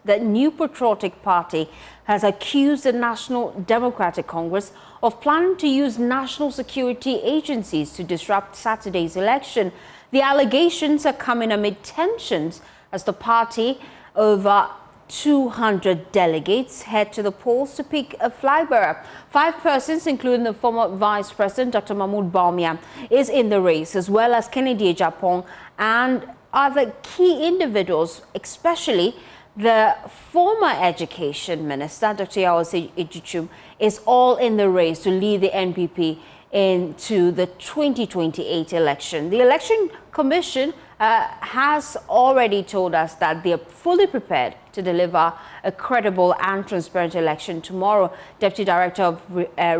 the New Patriotic Party has accused the National Democratic Congress of planning to use national security agencies to disrupt Saturday's election. The allegations are coming amid tensions as the party, over 200 delegates, head to the polls to pick a flag bearer. 5 persons, including the former Vice President Dr. Mahmoud Bawumia, is in the race, as well as Kennedy Ejapong and other key individuals, especially the former Education Minister, Dr. Yawase Ejichum, is all in the race to lead the NPP into the 2028 election. The Election Commission has already told us that they are fully prepared to deliver a credible and transparent election tomorrow. Deputy Director of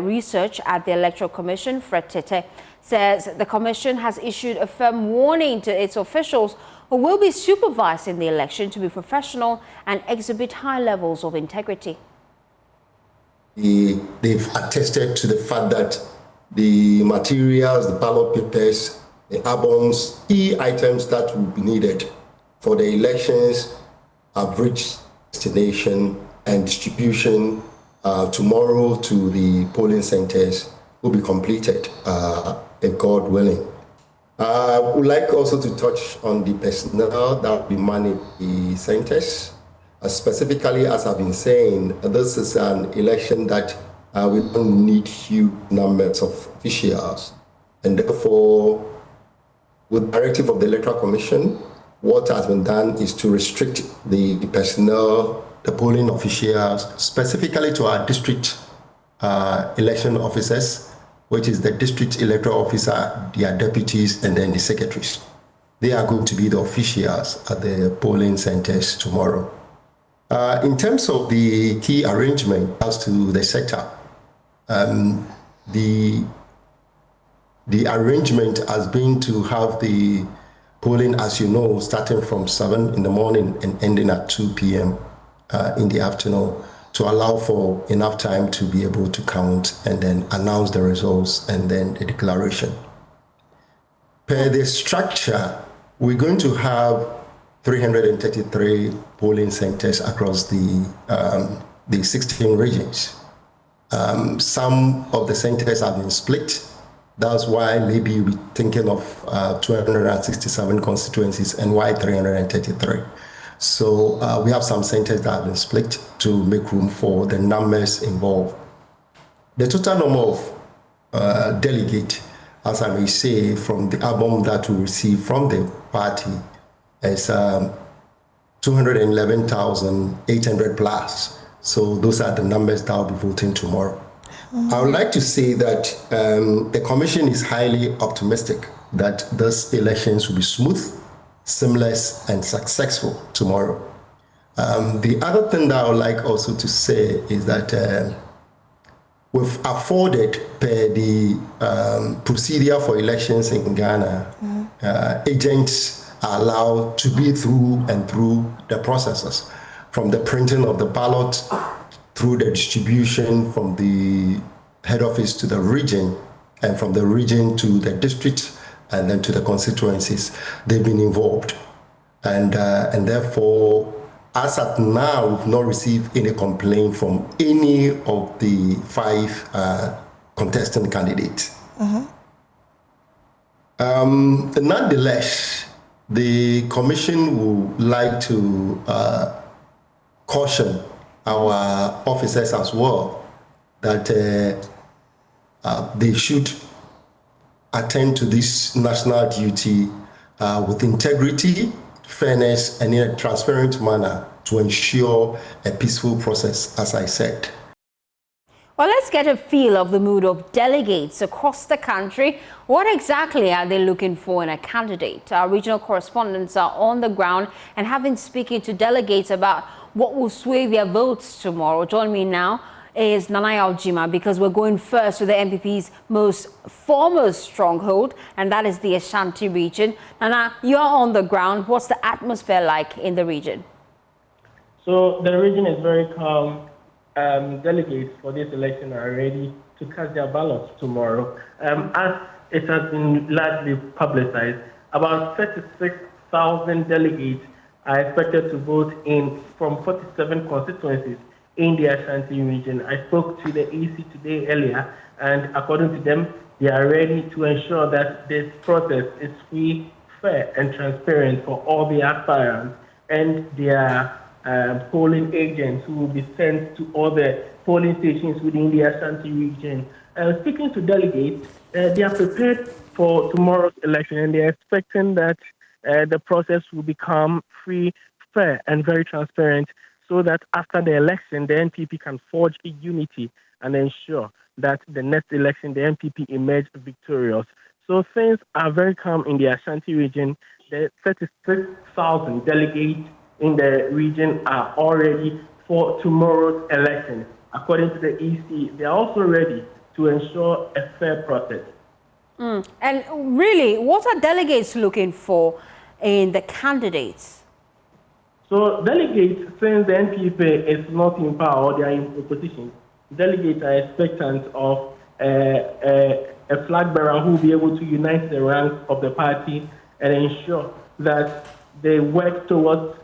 Research at the Electoral Commission, Fred Tete, says the Commission has issued a firm warning to its officials who will be supervising the election to be professional and exhibit high levels of integrity. They've attested to the fact that the materials, the ballot papers, the albums, key items that will be needed for the elections have reached destination, and distribution tomorrow to the polling centers will be completed, if God willing. I would like also to touch on the personnel that will be managing the centers. Specifically, as I've been saying, this is an election that we don't need huge numbers of officials. And therefore, with the directive of the Electoral Commission, what has been done is to restrict the personnel, the polling officials, specifically to our district election officers, which is the district electoral officer, their deputies, and then the secretaries. They are going to be the officials at the polling centers tomorrow. In terms of the key arrangement as to the setup, the arrangement has been to have the polling, as you know, starting from 7 in the morning and ending at 2 p.m. In the afternoon, to allow for enough time to be able to count and then announce the results and then the declaration. Per the structure, we're going to have 333 polling centers across the 16 regions. Some of the centers have been split. That's why maybe you'll be thinking of 267 constituencies and why 333. So we have some centers that have been split to make room for the numbers involved. The total number of delegates, as I may say, from the album that we receive from the party is 211,800 plus. So those are the numbers that will be voting tomorrow. I would like to say that the Commission is highly optimistic that these elections will be smooth, seamless, and successful tomorrow. The other thing that I would like also to say is that we've afforded, per the procedure for elections in Ghana, agents are allowed to be through and through the processes, from the printing of the ballot, through the distribution from the head office to the region, and from the region to the district, and then to the constituencies. They've been involved. And therefore, as at now, we've not received any complaint from any of the 5 contestant candidates. Nonetheless, the Commission would like to caution our officers as well that they should attend to this national duty with integrity, fairness, and in a transparent manner to ensure a peaceful process, as I said. Well, let's get a feel of the mood of delegates across the country. What exactly are they looking for in a candidate? Our regional correspondents are on the ground and have been speaking to delegates about what will sway their votes tomorrow. Join me now is Nanaya Aljima, because we're going first to the NPP's most foremost stronghold, and that is the Ashanti region. Nana, you're on the ground. What's the atmosphere like in the region? So the region is very calm. Delegates for this election are ready to cast their ballots tomorrow. As it has been largely publicized, about 36,000 delegates are expected to vote in from 47 constituencies in the Ashanti region. I spoke to the EC today earlier, and according to them, they are ready to ensure that this process is free, fair, and transparent for all the aspirants and their polling agents who will be sent to all the polling stations within the Ashanti region. Speaking to delegates, they are prepared for tomorrow's election, and they are expecting that the process will become free, fair, and very transparent, so that after the election, the NPP can forge a unity and ensure that the next election, the NPP emerge victorious. So things are very calm in the Ashanti region. The 36,000 delegates in the region are all ready for tomorrow's election. According to the EC, they are also ready to ensure a fair process. And really, what are delegates looking for in the candidates? So delegates, since the NPP is not in power or they are in opposition, delegates are expectant of a flag bearer who will be able to unite the ranks of the party and ensure that they work towards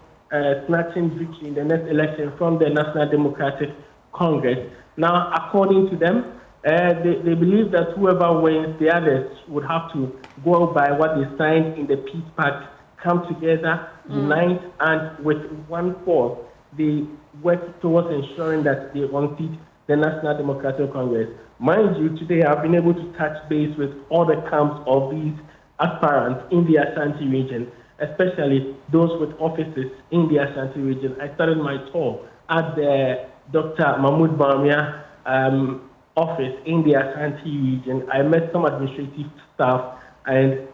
snatching victory in the next election from the National Democratic Congress. Now, according to them, they believe that whoever wins, the others would have to go by what they signed in the peace pact, come together, unite, and with one force, they work towards ensuring that they unseat the National Democratic Congress. Mind you, today I've been able to touch base with all the camps of these aspirants in the Ashanti region, especially those with offices in the Ashanti region. I started my tour at the Dr. Mahmoud Bawumia office in the Ashanti region. I met some administrative staff and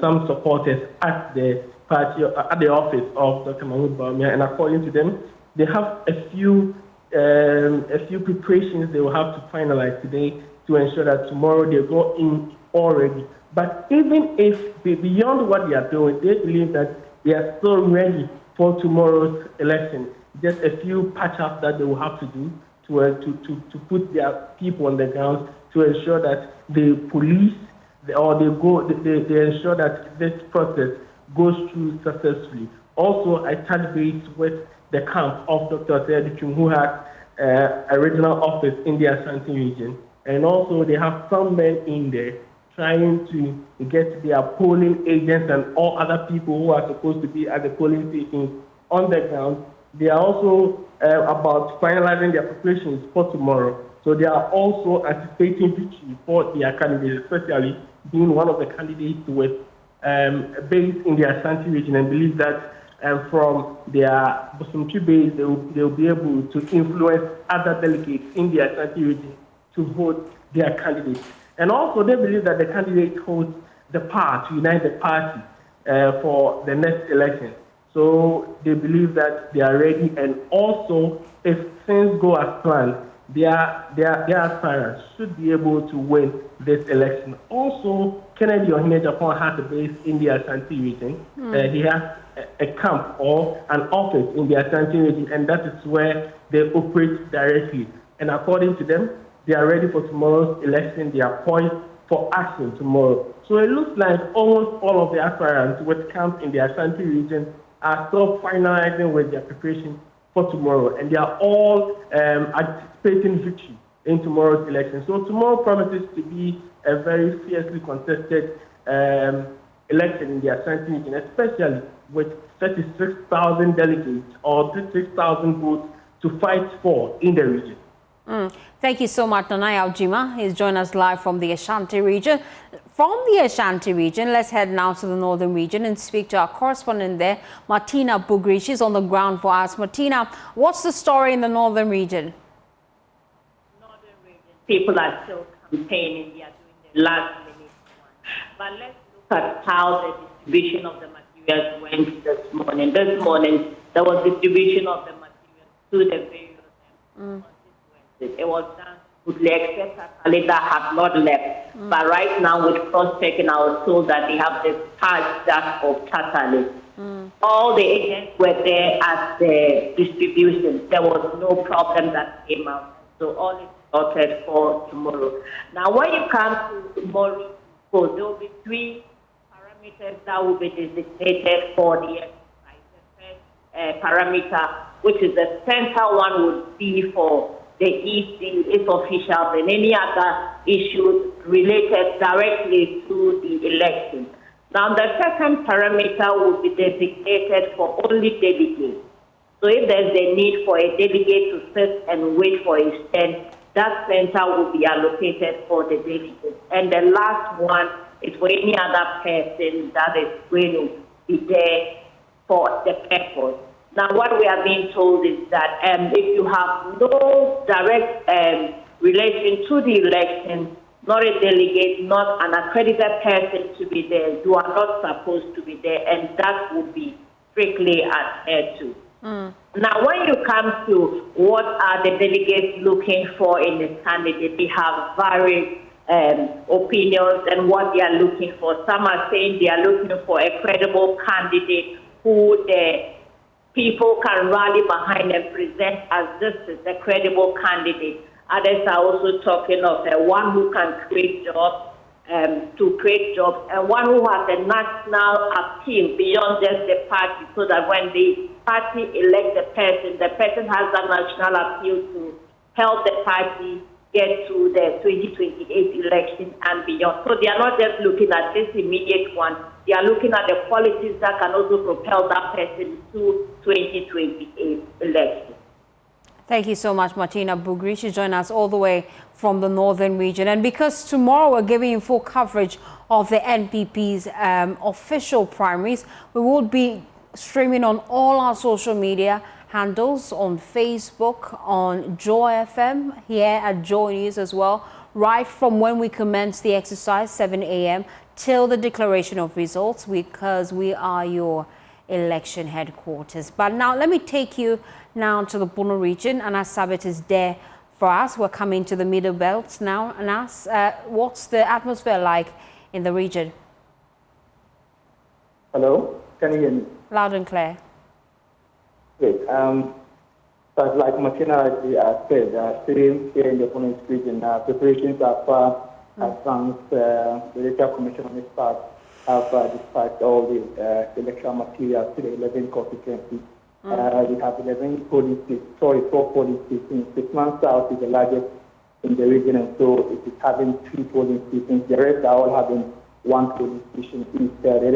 some supporters at the party, at the office of Dr. Mahmoud Bawumia, and according to them, they have a few preparations they will have to finalize today to ensure that tomorrow they go in already. But even if beyond what they are doing, they believe that they are still ready for tomorrow's election. Just a few patch-ups that they will have to do to put their people on the ground to ensure that the police or they ensure that this process goes through successfully. Also, I touched base with the camp of Dr. Sedichum, who has a regional office in the Ashanti region. And also, they have some men in there trying to get their polling agents and all other people who are supposed to be at the polling stations on the ground. They are also about finalizing their preparations for tomorrow. So they are also anticipating victory for their candidates, especially being one of the candidates with base in the Ashanti region, and believe that from their Bosumtwi base, they will be able to influence other delegates in the Ashanti region to vote their candidates. And also, they believe that the candidate holds the power to unite the party for the next election. So they believe that they are ready, and also, if things go as planned, their aspirants should be able to win this election. Also, Kennedy Ohene Japan has a base in the Ashanti region. He has a camp or an office in the Ashanti region, and that is where they operate directly. And according to them, they are ready for tomorrow's election. They are poised for action tomorrow. So it looks like almost all of the aspirants with camps in the Ashanti region are still finalizing with their preparation for tomorrow, and they are all anticipating victory in tomorrow's election. So tomorrow promises to be a very fiercely contested election in the Ashanti region, especially with 36,000 delegates or 36,000 votes to fight for in the region. Thank you so much, Nanai Aljima. He's joined us live from the Ashanti region. From the Ashanti region, let's head now to the northern region and speak to our correspondent there, Martina Bugri. She's on the ground for us. Martina, what's the story in the northern region? Northern region, people are still campaigning. They are doing the last minute one. But let's look at how the distribution of the materials went this morning. This morning, there was distribution of the materials to the various constituencies. It was done smoothly, except that Alida had not left. But right now, with cross-checking, I was told that they have the charge that of Tatali. All the agents were there at the distribution. There was no problem that came out. So all is sorted for tomorrow. Now, when you come to tomorrow, there will be 3 parameters that will be designated for the exercise. The first parameter, which is the central one, would be for the EC, its officials, and any other issues related directly to the election. Now, the second parameter will be designated for only delegates. So if there's a need for a delegate to sit and wait for his turn, that center will be allocated for the delegates. And the last one is for any other person that is going to be there for the purpose. Now, what we are being told is that if you have no direct relation to the election, not a delegate, not an accredited person to be there, you are not supposed to be there, and that would be strictly adhered to. Now, when you come to what are the delegates looking for in a candidate, they have various opinions and what they are looking for. Some are saying they are looking for a credible candidate who the people can rally behind and present as this is a credible candidate. Others are also talking of one who can create jobs, to create jobs, and one who has a national appeal beyond just the party, so that when the party elects the person has that national appeal to help the party get to the 2028 election and beyond. So they are not just looking at this immediate one, they are looking at the qualities that can also propel that person to 2028 election. Thank you so much, Martina Bugri. She joined us all the way from the northern region. And because tomorrow we're giving you full coverage of the NPP's official primaries, we will be streaming on all our social media handles, on Facebook, on Joy FM, here at JoyNews as well, right from when we commence the exercise, 7 a.m., till the declaration of results, because we are your election headquarters. But now let me take you now to the Bono region, and as Sabit is there for us, we're coming to the middle belt now. And as what's the atmosphere like in the region? Hello, can you hear me? Loud and clear. Great. But like Martina said, sitting here in the Bono region, preparations are far advanced. The Electoral Commission on its part have dispatched all the electoral materials to the 11 constituencies. We have 4 polling stations. 6 months South is the largest in the region, and so it is having 3 polling stations. The rest are all having 1 polling station each. The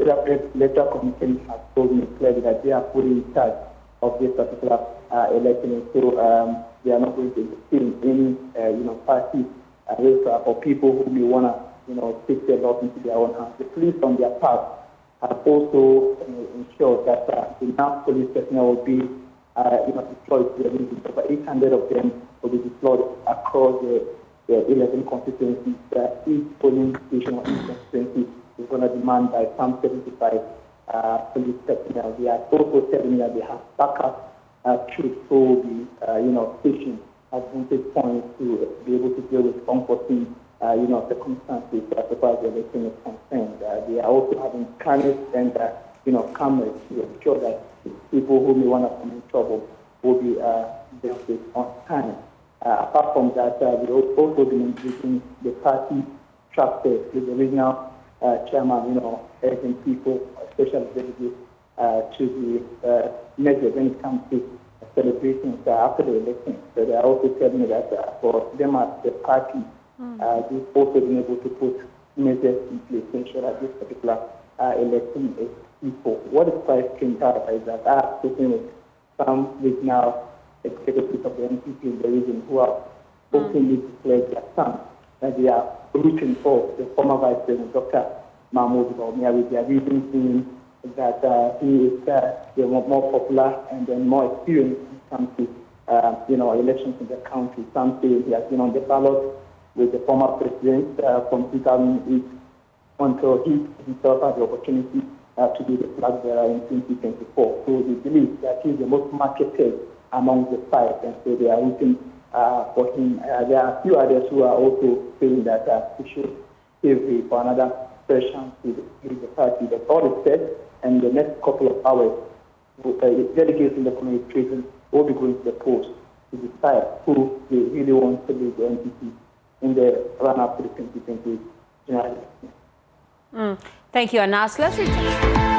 Electoral Commission has told me clearly that they are fully in charge of this particular election, and so they are not going to see any party race for people who may want to take their laws into their own hands. The police on their part have also ensured that enough police personnel will be deployed to the region. Over 800 of them will be deployed across the 11 constituencies. Each polling station or each constituency is going to demand by some 75 police personnel. They are also telling me that they have backup troops who will be stationed at vantage points to be able to deal with unforeseen circumstances as far as the election is concerned. They are also having cameras and cameras to ensure that people who may want to come in trouble will be dealt with on time. Apart from that, we also been engaging the party chapter with the regional chairman, urging people, especially delegates, to be measured when it comes to celebrations after the election. So they are also telling me that for them as the party, they've also been able to put measures in place to ensure that this particular election is peaceful. What is quite strange, however, is that I have spoken with some regional executives of the NPP in the region who have openly declared their stance that they are rooting for the former Vice President, Dr. Mahmoud Bawumia, with their reasons being that he is the more popular and then more experienced when it comes to elections in the country. Some say he has been on the ballot with the former president from 2008 until he himself had the opportunity to be the flag bearer in 2024. So they believe that he is the most marketed among the 5, and so they are rooting for him. There are a few others who are also saying that he should save for another fresh chance to lead the party. But all is said, and the next couple of hours, delegates in the administration will be going to the polls to decide who they really want to lead the NPP in the run-up to the 2020 general election. Thank you, Anas. Let's return.